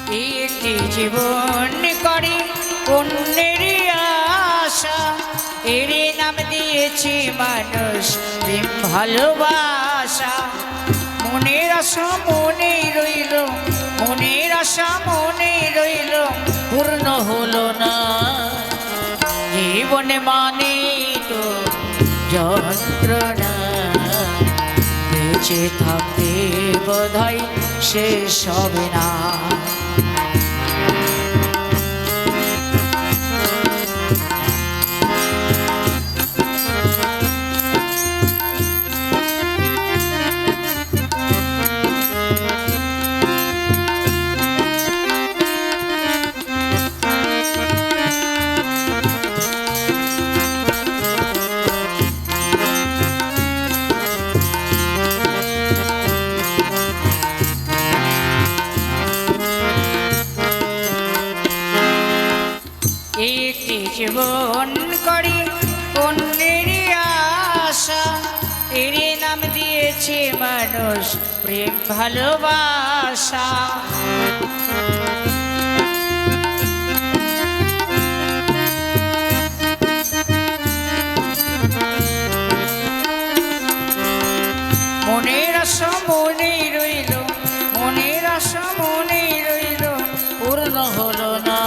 একটি জীবন করি অন্যের আশা, এর নাম দিয়েছি মানুষ প্রেম ভালোবাসা। মনের আশা মনে রইল, মনের আশা মনে রইল, পূর্ণ হলো না। জীবনে মানে তো যন্ত্রণা, বেঁচে থাকতে বোধহয় শেষ হবে না। একটি জীবন করি অন্যের আশা, এর নাম দিয়েছে মানুষ প্রেম ভালোবাসা। মনের আশা মনে রইল, মনের আশা মনে রইল, পূর্ণ হলো না।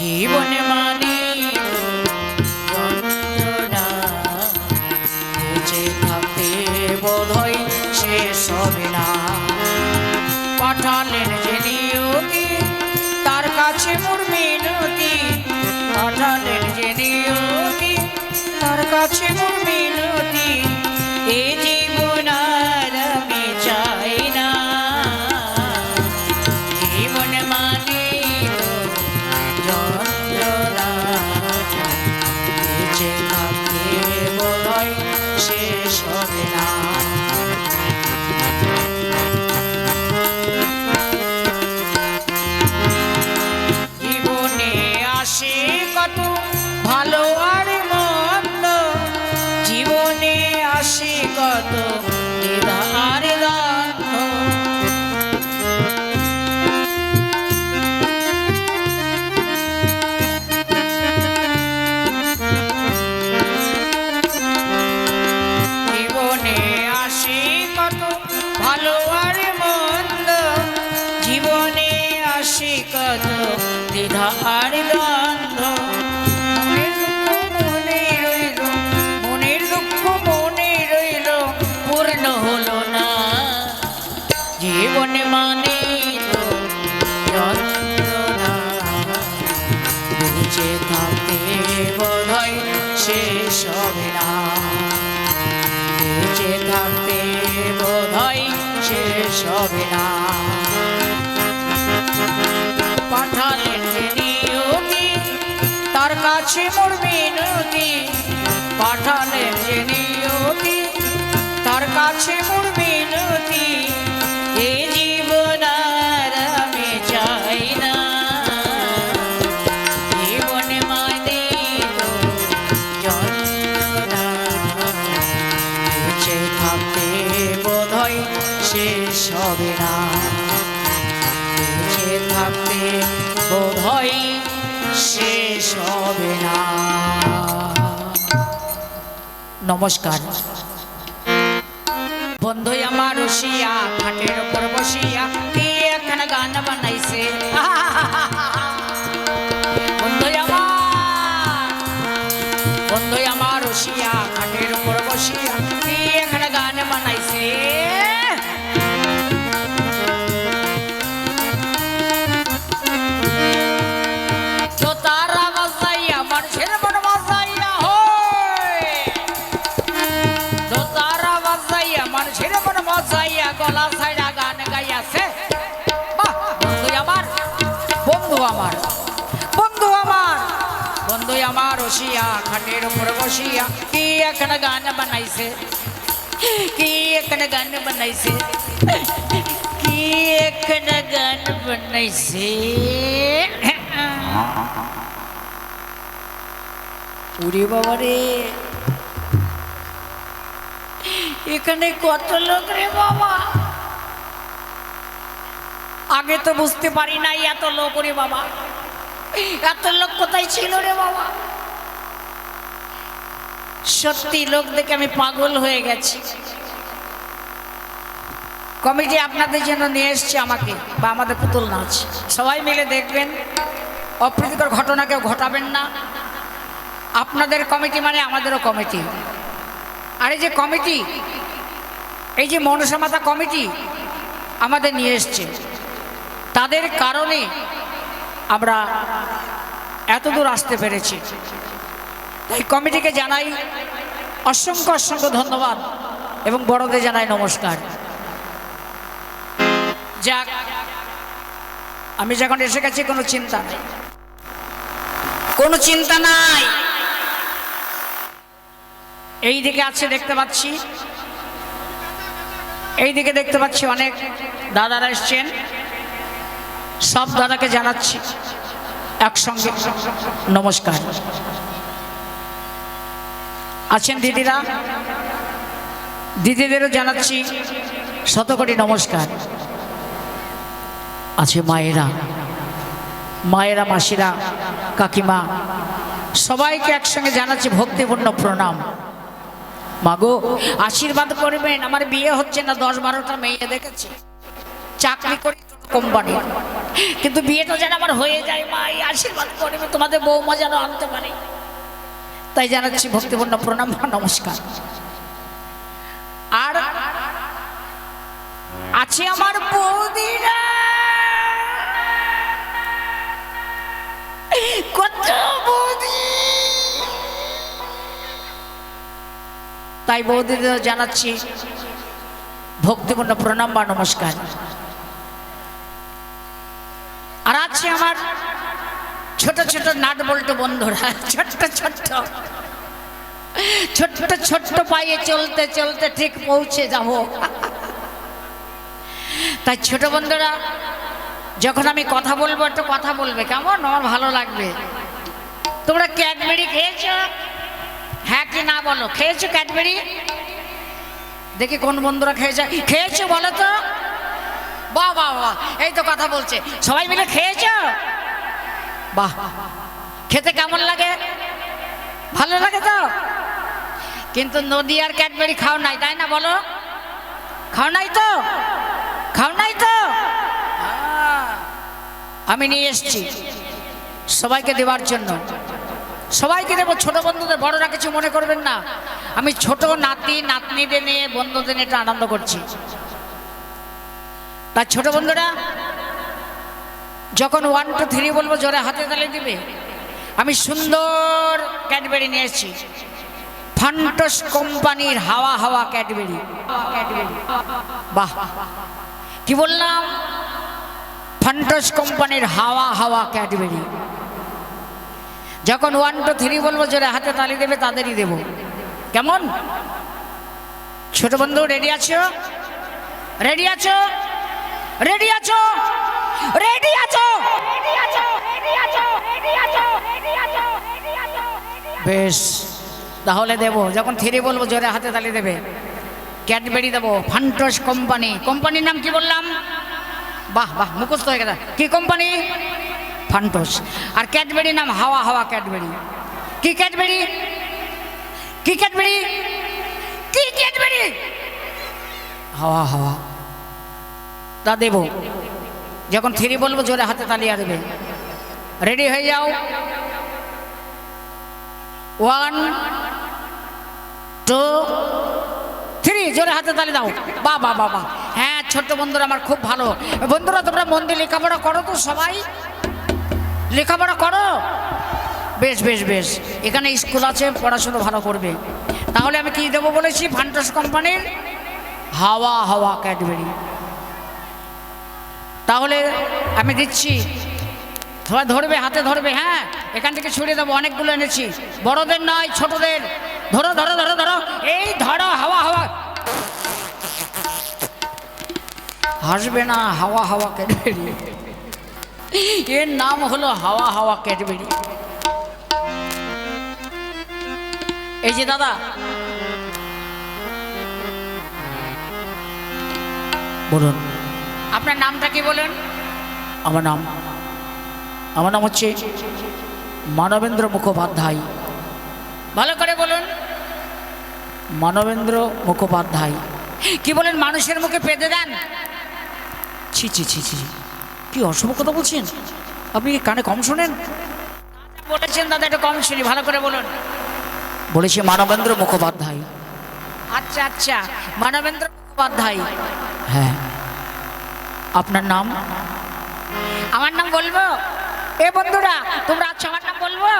জীবনে মানে যন্ত্রণা, বেঁচে থাকতে বোধহয় শেষ হবে না। পাঠালেন যে নিয়তি, তার কাছে মোর মিনতি। পাঠালেন যে নিয়তি, তার কাছে মোর মিনতি। এ জীবন আর আমি চাই না। জীবনে মানে যন্ত্রণা, বেঁচে থাকতে বোধহয় শেষ হবে না। জীবনে আসে কত ভালো আর মন্দ, জীবনে আসে কত দ্বিধা আর দ্বন্দ্ব। জীবনে আসে কত ভালো আর মন্দ, জীবনে আসে কত দ্বিধা আর দ্বন্দ্ব। মনের দুঃখ মনে রইল, মনের দুঃখ মনে রইল, পূর্ণ হলো না। জীবনে মানে তো যন্ত্রণা, বেঁচে থাকতে বোধহয় শেষ হবে না। বেঁচে থাকতে বোধহয় শেষ হবে না। পাঠালেন যে নিয়তি, তার কাছে মোর মিনতি। পাঠালেন যে নিয়তি, তার কাছে মোর মিনতি। এ জীবন আর আমি চাই না। জীবনে মানে তো যন্ত্রণা, বেঁচে থাকতে বোধহয় শেষ হবে না। বেঁচে থাকতে বোধহয় শেষ হবে না। নমস্কার। বন্ধু আমার রসিয়া খাটের উপর বসিয়া কি একখানা গান বানাইছে। বন্ধু আমার রসিয়া খাটের উপর বসিয়া কি একখানা গান বানাইছে। তো তারা বাজাইয়া মানুষের মন বাজাইয়া, তো তারা বাজাইয়া মানুষের মন বাজাইয়া গলা ছাইড়া গান গাইয়াছে। বন্ধু আমার, বন্ধু আমার, বন্ধু আমার, বন্ধু আমার রসিয়া খাটের উপর বসিয়া কি একটা গান বানাইছে। কি একটা গান বানাইছে, কি একটা গান বানাইছে। ওরে বাবা রে, এখানে কত লোক রে বাবা। আগে তো বুঝতে পারি নাই এত লোক রে বাবা, এত লোক কোথায় ছিল রে বাবা। সত্যি লোক দেখে আমি পাগল হয়ে গেছি। কমিটি আপনাদের জন্য নিয়ে এসছে আমাকে, বা আমাদের পুতুল নাচ সবাই মিলে দেখবেন। অপ্রীতিকর ঘটনা কেউ ঘটাবেন না। আপনাদের কমিটি মানে আমাদেরও কমিটি। আর এই যে কমিটি, এই যে মনসা মাতা কমিটি আমাদের নিয়ে এসছে, তাদের কারণে আমরা এত দূর আসতে পেরেছি। তাই কমিটিকে জানাই অসংখ্য অসংখ্য ধন্যবাদ এবং বড়দের জানাই নমস্কার। যাক, আমি যখন এসে গেছি কোনো চিন্তা নাই, কোনো চিন্তা নাই। এই দিকে আছে দেখতে পাচ্ছি, এই দিকে দেখতে পাচ্ছি অনেক দাদারা এসছেন। সব দাদাকে জানাচ্ছি একসঙ্গে নমস্কার। আছেন দিদিরা, দিদিদেরও জানাচ্ছি শতকোটি নমস্কার। আছে মায়েরা, মায়েরা, মাসিরা, কাকিমা, সবাইকে একসঙ্গে জানাচ্ছি ভক্তিপূর্ণ প্রণাম। মাগো আশীর্বাদ করবেন, আমার বিয়ে হচ্ছে না, 10-12টা মেয়ে দেখেছি, চাকরি করি কোম্পানি, কিন্তু বিয়েটা যেন আমার হয়ে যায়। মা এই আশীর্বাদ করবে, তোমাদের বৌমা যেন আনতে পারে। তাই জানাচ্ছি ভক্তিপূর্ণ প্রণাম, নমস্কার। আর আছে আমার বৌদিরা, কত বৌদি, তাই বৌদিদের জানাচ্ছি ভক্তিপূর্ণ প্রণাম বা নমস্কার। আর আছে আমার ছোট ছোট নাট বল্টু বন্ধুরা, ছোট্ট ছোট্ট ছোট্ট ছোট্ট পায়ে চলতে চলতে ঠিক পৌঁছে যাব। তাই ছোট বন্ধুরা, যখন আমি কথা বলবো একটু কথা বলবে, কেমন? আমার ভালো লাগবে। তোমরা ক্যাডবেরি খেয়েছো? হ্যাঁ কি না বলো, খেয়েছো ক্যাডবেরি? দেখি কোন বন্ধুরা খেয়েছে, খেয়েছো বলো তো। বাহ বাহ বাহ, এই তো কথা বলছে। সবাই মিলে খেয়েছো? বাহ, খেতে কেমন লাগে? ভালো লাগে তো? কিন্তু নদী আর ক্যাডবেরি খাও নাই, তাই না? বলো, খাও নাই তো? খাও নাই তো? আমি নিয়ে এসছি সবাইকে দেওয়ার জন্য, সবাইকে দেবো। ছোট বন্ধুদের, বড়রা কিছু মনে করবেন না। আমি ছোট নাতি নাতনিদের নিয়ে বন্ধুদের নিয়ে একটু আনন্দ করছি। তার ছোট বন্ধুরা যখন 1 2 3 বলবো জোরে হাতে তালি দিবে। আমি সুন্দর ক্যাডবেরি নিয়ে এসেছি, ফান্টস কোম্পানির হাওয়া হাওয়া ক্যাডবেরি। বাহ, কি বললাম? ফান্টস কোম্পানির হাওয়া হাওয়া ক্যাডবেরি। যখন 1 2 3 বলবো জোরে হাতে তালি দেবে, তাদেরই দেব। কেমন? ছোট বন্ধু রেডি আছো? রেডি আছো? রেডি আছো? রেডি আছো? বেশ, তাহলে দেব। যখন 3 বলবো জোরে হাতে তালি দেবে। ক্যাডবেরি দেবো, ফান্টস কোম্পানি। কোম্পানির নাম কি বললাম? বাহ বাহ, মুখস্থ হয়ে গেছে। কি কোম্পানি? ফান্টস। আর ক্যাডবেরি নাম হাওয়া হাওয়া ক্যাডবেরি। কি ক্যাডবেরি? কি ক্যাডবেরি? কি ক্যাডবেরি? হাওয়া হাওয়া। তা দেব। যখন 3 বলবো জোরে হাতে তালিয়া দেবে। রেডি হয়ে যাও। 1 2 3 জোরে হাতে তালি দাও। বাহ বাহ বাহ বাহ। হ্যাঁ ছোট্ট বন্ধুরা আমার খুব ভালো। বন্ধুরা তোমরা মন দিয়ে লেখাপড়া করো তো? সবাই লেখাপড়া করো? বেশ বেশ বেশ, এখানে স্কুল আছে, পড়াশুনো ভালো করবে। তাহলে আমি কি দেবো বলেছি? ফান্টস কোম্পানির হাওয়া হাওয়া ক্যাডবেরি। তাহলে আমি দিচ্ছি, সবাই ধরবে, হাতে ধরবে। হ্যাঁ, এখান থেকে ছুড়ে দেবো, অনেকগুলো এনেছি। বড়দের নয়, ছোটদের। ধরো ধরো ধরো ধরো, এই ধরো। হাওয়া হাওয়া, হাসবে না। হাওয়া হাওয়া ক্যাডবেরি, এর নাম হলো হাওয়া হাওয়া ক্যাডবেরি। এই যে দাদা, বলুন আপনার নামটা কি বলেন? আমার নাম হচ্ছে মানবেন্দ্র মুখোপাধ্যায়। ভালো করে বলুন, মানবেন্দ্র মুখোপাধ্যায়। কি বলেন, মানুষের মুখে পেতে দেন? ছি ছি ছি ছি, কি অশুভ কথা বলছেন আপনি, কি কানে কম শোনেন? বলেছেন দাদা একটু কম শুনি, ভালো করে বলুন। বলেছি মানবেন্দ্র মুখোপাধ্যায়। আচ্ছা আচ্ছা, মানবেন্দ্র মুখোপাধ্যায়। হ্যাঁ, আপনার নাম? আমার নাম বলবো? এ বন্ধুরা তোমরা আচ্ছা, আমার নাম বলবো?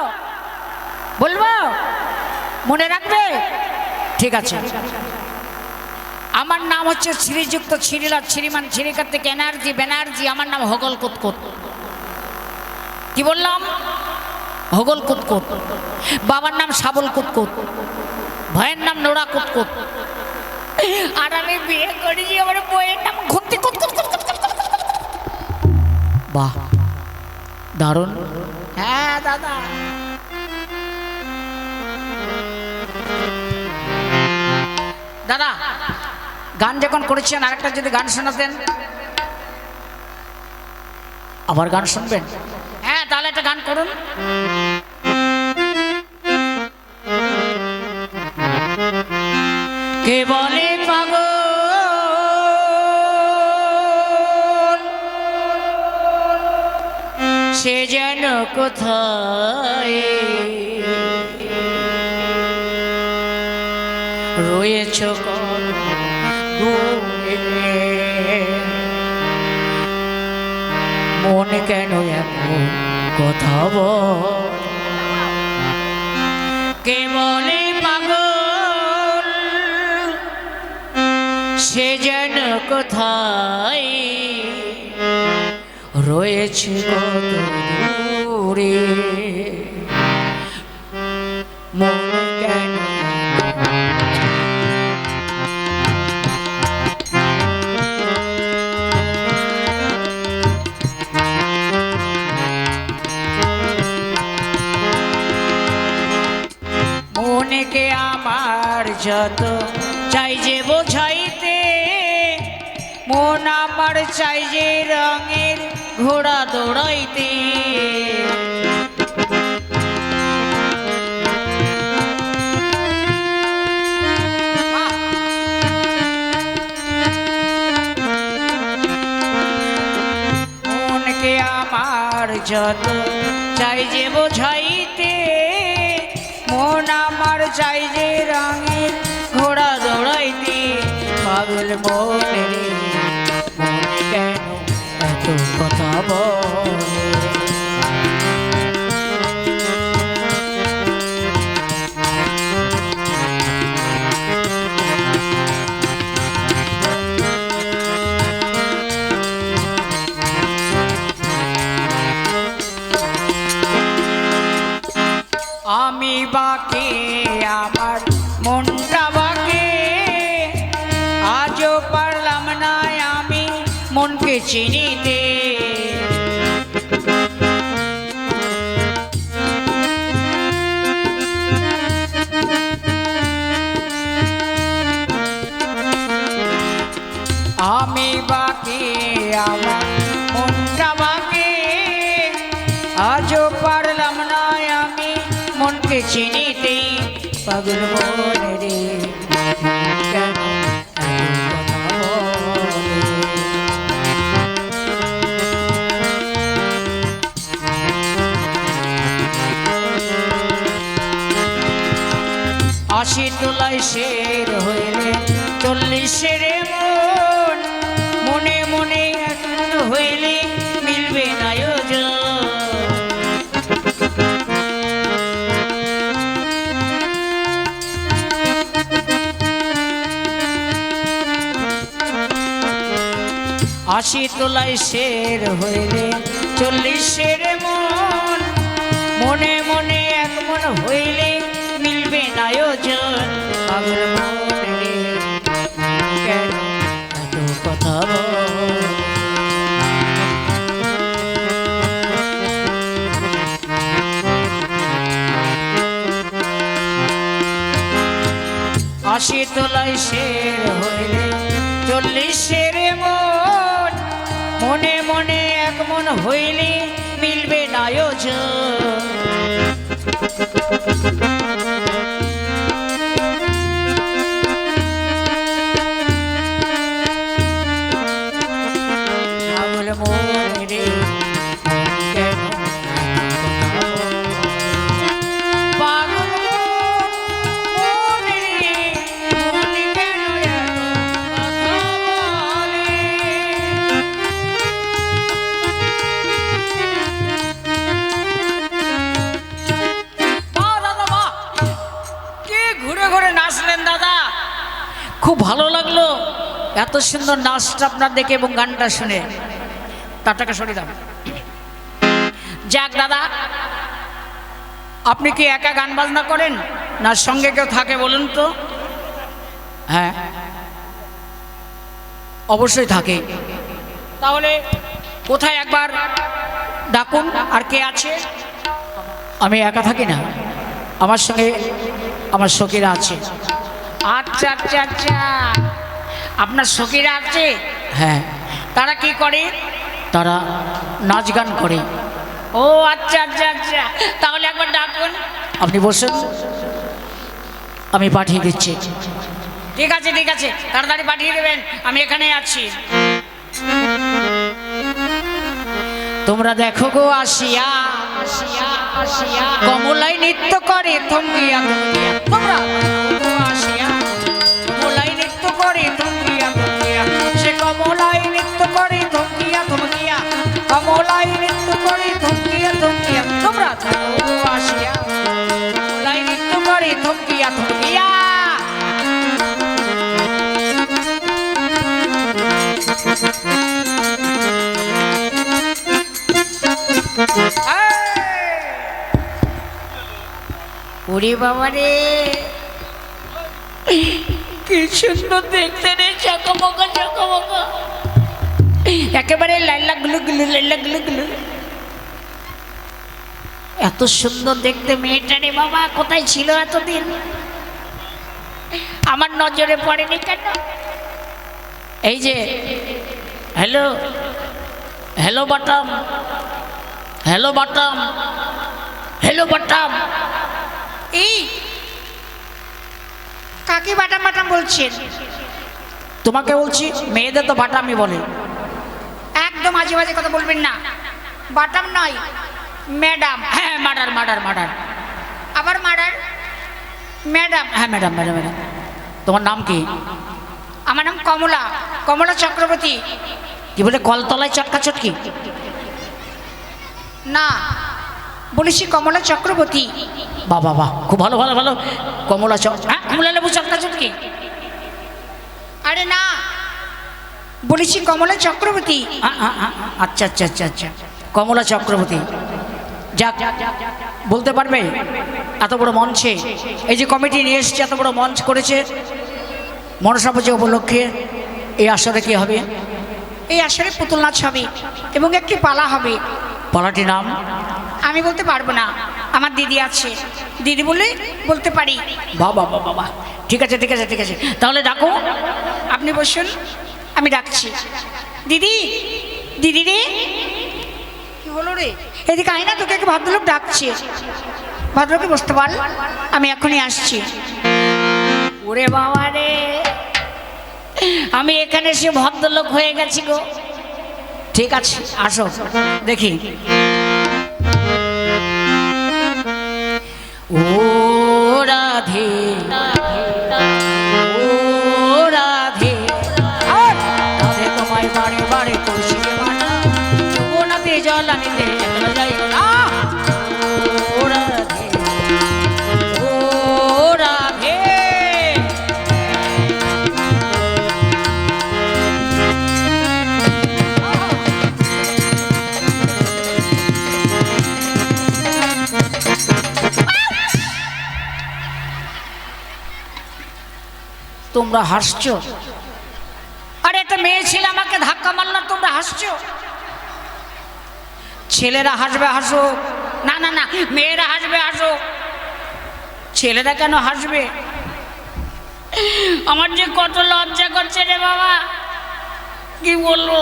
বলবো? মনে রাখবে? ঠিক আছে। আমার নাম হচ্ছে শ্রীযুক্ত শ্রীলাল শ্রীমান শ্রীকার্তিক এনার্জি ব্যানার্জি। আমার নাম হগল কুতকুত। কি বললাম? হগল কুতকুত। বাবার নাম সাবল কুতকুত, ভাইয়ের নাম নোরা কুতকুত, আর আমি বিয়ে করেছি, আমার বইয়ের নাম ঘুরতে কুতকুত। বাহ, দারুণ। হ্যাঁ দাদা, দাদা গান যখন করেছেন আরেকটা যদি গান শোনাতেন। আবার গান শুনবেন? হ্যাঁ, তাহলে একটা গান করুন। কে বলে পাগল সে যেন কোথায় রয়েছ মন কেন এমন কথা বল? কে বলে পাগল সে যেন কোথায় রয়েছে কত দূরে মন কেন মনকে আমার যত চাই যে বোঝাইতে, মন আমার চাই যে রঙের ঘোড়া দৌড়াইতে। মনকে আমার যত চাই যে বোঝাইতে, মন আমার চাই যে রঙের ঘোড়া দৌড়াইতে। পাগল মনে রে মনে কেন এত কথা বলে? আমি বাকে আমার মনটা বাকে, আজও পারলাম না আমি মনকে চিনিতে। আমি বাকে আমার মনটা বাকে, আজও পারলাম না আমি মনকে চিনিতে। পাগল মনে রে কেন কথা বলে? আশি তোলায় শের হইলে 40 মন, মনে মনে এক হইলে মিলবে না আয়োজন। আশি তোলায় শের হইলে 40 মন, মনে মনে এক মন হইলে মিলবে না আয়োজন। পাগল মনে রে কেন এত কথা বল? আশি তোলায় শের হইলে 40 মন, মনে মনে এক এক মন হইলে মিলবে না আয়োজন। পাগল মন রে কেন পাগল মন রে মন কেন কথা বলে। দাদা বাহ, কে ঘুরে ঘুরে নাচলেন দাদা, খুব ভালো লাগলো এত সুন্দর নাচটা আপনার দেখে এবং গানটা শুনে। তার টাকা সরিয়ে দাও। যাক দাদা, আপনি কি একা গান বাজনা করেন না সঙ্গে কেউ থাকে বলুন তো? হ্যাঁ, অবশ্যই থাকে। তাহলে কোথায় একবার ডাকুন। আর কে আছে? আমি একা থাকি না, আমার সঙ্গে আমার সখীরা আছে। আচ্ছা আচ্ছা আচ্ছা, আপনার সখীরা আছে? হ্যাঁ। তারা কি করে? তারা নাচ গান করে। ও আচ্ছা আচ্ছা আচ্ছা, তাহলে একবার ডাকুন। আপনি বসুন, আমি পাঠিয়ে দিচ্ছি। ঠিক আছে ঠিক আছে, তাড়াতাড়ি পাঠিয়ে দেবেন, আমি এখানে আছি। তোমরা দেখো গো আসিয়া আসিয়া আসিয়া কমলাই নৃত্য করে থমকিয়া থমকিয়া। তোমরা দেখো গো আসিয়া কমলাই নৃত্য করে থমকিয়া থমকিয়া। সে কমলাই নৃত্য করে থমকিয়া থমকিয়া, কমলাই নৃত্য করে থমকিয়া থমকিয়া। তোমরা দেখো গো আসিয়া কমলাই নৃত্য করে থমকিয়া থমকিয়া। ওরে বাবা রে, কি সুন্দর দেখতে রে, চকমকা চকমকা, একেবারে লাইলা গুলু গুলু, লাইলা গুলু গুলু। এত সুন্দর দেখতে মেয়েটা রে বাবা, কোথায় ছিল এতদিন? আমার নজরে পড়েনি কেন? এই যে হ্যালো হ্যালো বাটাম, হ্যালো বাটাম, হ্যালো বাটাম। এই কাকে বাটাম বাটাম বলছেন? তোমাকে বলছি, মেয়েদের তো বাটামই বলে। একদম আজে বাজে কথা বলবেন না, বাটাম নয় ম্যাডাম। হ্যাঁ মার্ডার মার্ডার মার্ডার, আবার মার্ডার। ম্যাডাম, হ্যাঁ ম্যাডাম ম্যাডাম ম্যাডাম। তোমার নাম কি? আমার নাম কমলা, কমলা চক্রবর্তী। কি বলে, কলতলায় চটকা চটকি? না, বলেছি কমলা চক্রবর্তী। বাবা বাহ, খুব ভালো ভালো ভালো। কমলা হ্যাঁ, কমলা লেবু চটকা চটকি? আরে না, বলেছি কমলা চক্রবর্তী। আচ্ছা আচ্ছা আচ্ছা আচ্ছা, কমলা চক্রবর্তী। যাক, বলতে পারবে এত বড় মঞ্চে এই যে কমিটি নিয়ে এসছে, এত বড় মঞ্চ করেছে মনসা পূজা উপলক্ষে, এই আসরে কি হবে? এই আসরে পুতুল নাচ হবে এবং একটি পালা হবে। পালাটির নাম আমি বলতে পারবো না, আমার দিদি আছে, দিদি বলে বলতে পারি। বাবা বাবা বাবা, ঠিক আছে ঠিক আছে ঠিক আছে, তাহলে ডাকো। আপনি বসুন, আমি ডাকছি। দিদি, দিদি রে, কি হলো রে? এদিকে আয় না, তোকে এক ভদ্রলোক ডাকছে। ভদ্রলোকে বসতে পার, আমি এখনই আসছি। ওরে বাবা রে, আমি এখানে সে ভদ্রলোক হয়ে গেছি গো। ঠিক আছে, আসো দেখি। ও রাধে ও রাধে, রাধে তোমায় বারে বারে করছি মানা, যমুনাতে জল আনিতে একলা যাইব না। ও রাধে ও রাধে, তোমরা হাসছো? আরে একটা মেয়ে ছেলে আমাকে ধাক্কা মারল, তোমরা হাসছো? ছেলেরা হাসবে হাসো, না না না, মেয়েরা হাসবে হাসো। ছেলেরা কেন হাসবে? আমার যে কত লজ্জা করছে রে বাবা, কি বলবো।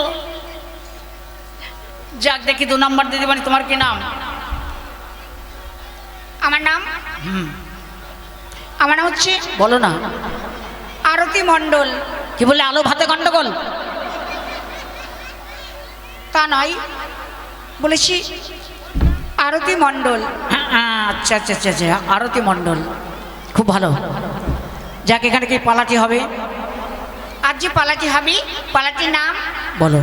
যাক দেখি 2 নম্বর দিদিমণি, তোমার কি নাম? আমার নাম আমার নাম হচ্ছে বলো না। আরতি মণ্ডল। কি বলে, আলো ভাতে গন্ডগোল? তা নয়, বলেছি আরতি মণ্ডল। হ্যাঁ হ্যাঁ, আচ্ছা আচ্ছা আচ্ছা আচ্ছা, আরতি মণ্ডল, খুব ভালো। যাক এখানে কি পালাটি হবে? আজ যে পালাটি হবে, পালাটির নাম বলো।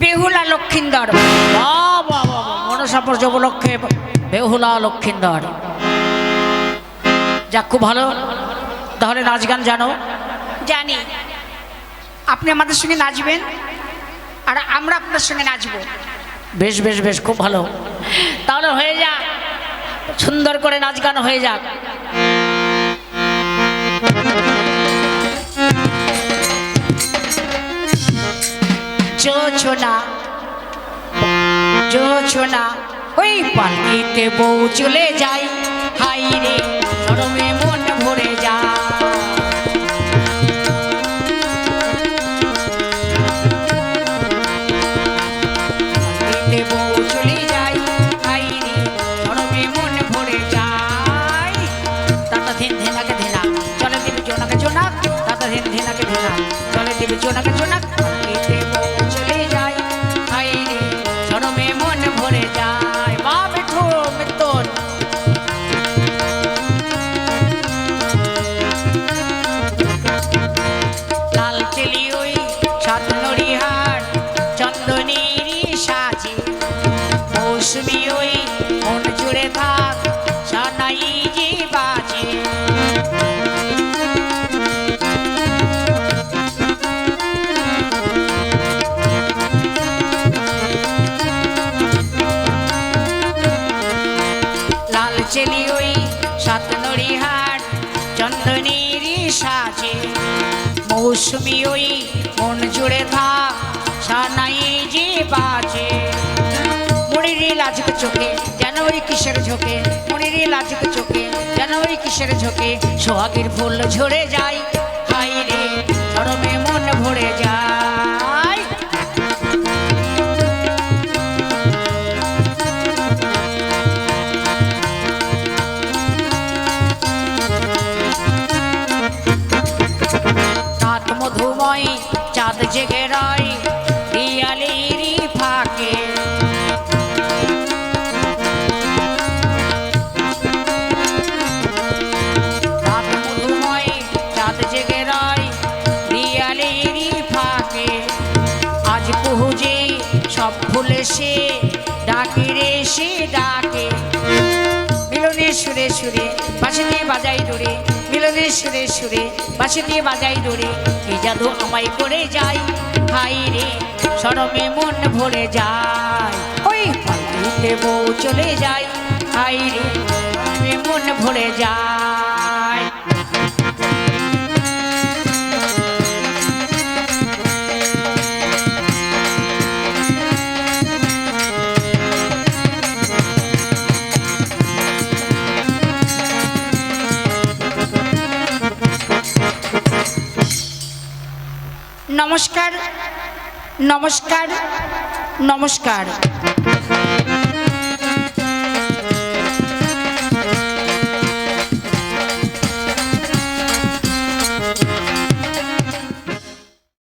বেহুলা লক্ষিন্দর। বাহ বাহ বাহ, মনসাপর্য উপলক্ষে বেহুলা লক্ষিন্দর। যাক খুব ভালো। তাহলে নাচ গান জানো? জানি। আপনি আমাদের সঙ্গে নাচবেন আর আমরা আপনার সঙ্গে নাচবো। বেশ বেশ বেশ, খুব ভালো। তাহলে হয়ে যাক, সুন্দর করে নাচ গান হয়ে যাক। জোছনা জোছনা ওই পালকিতে বউ চলে যায়, হাই রে শরমে মন ভরে যায়। পালকিতে বউ চলে যায়, হাই রে শরমে মন ভরে যায়। তাতা ধিন ধিনাকে ধিনা চলে দিবি জোনাকে জোনাক, তাতা ধিন ধিনাকে ধিনা চলে দিবি জোনাকে জোনাক। পালকিতে বউ চলে যায়, হাই রে শরমে মন ভরে যায়। মা মিঠু মিত্তন। লাল চেলি ওই সাত নড়িহার চন্দনেরই সাজে, মৌসুমি ওই মন জুড়ে থাক সানাই যে বাজে। লাল চেলি ওই সাত নড়িহার চন্দনেরই সাজে, মৌসুমি ওই মন জুড়ে থাক সানাই যে বাজে। মনির লাজুক চোখে যেন ওই কিসের ঝোঁকে, মনির লাজুক চোখে যেন ওই কিসের ঝোঁকে, সোহাগের ফুল ঝরে যায়, হাই রে শরমে মন ভরে যায়। রাত মধুময় চাঁদ জেগে রয় দিয়ালেরই ফাঁকে, রাত মধুময় চাঁদ জেগে রয় দিয়ালেরই ফাঁকে। আজ কুহুজে সব ভুলে সে ডাকে রে সে ডাকে, মিলনের সুরে সুরে বাঁশি দিয়ে বাজাই ডোরে, মিলনের সুরে সুরে বাঁশি দিয়ে বাজাই ডোরে। এই জাদু আমায় করে যায়, হাই রে শরমে মন ভরে যায়। ওই পালকিতে বউ চলে যায়, হাই রে শরমে মন ভরে যায়। নমস্কার নমস্কার নমস্কার।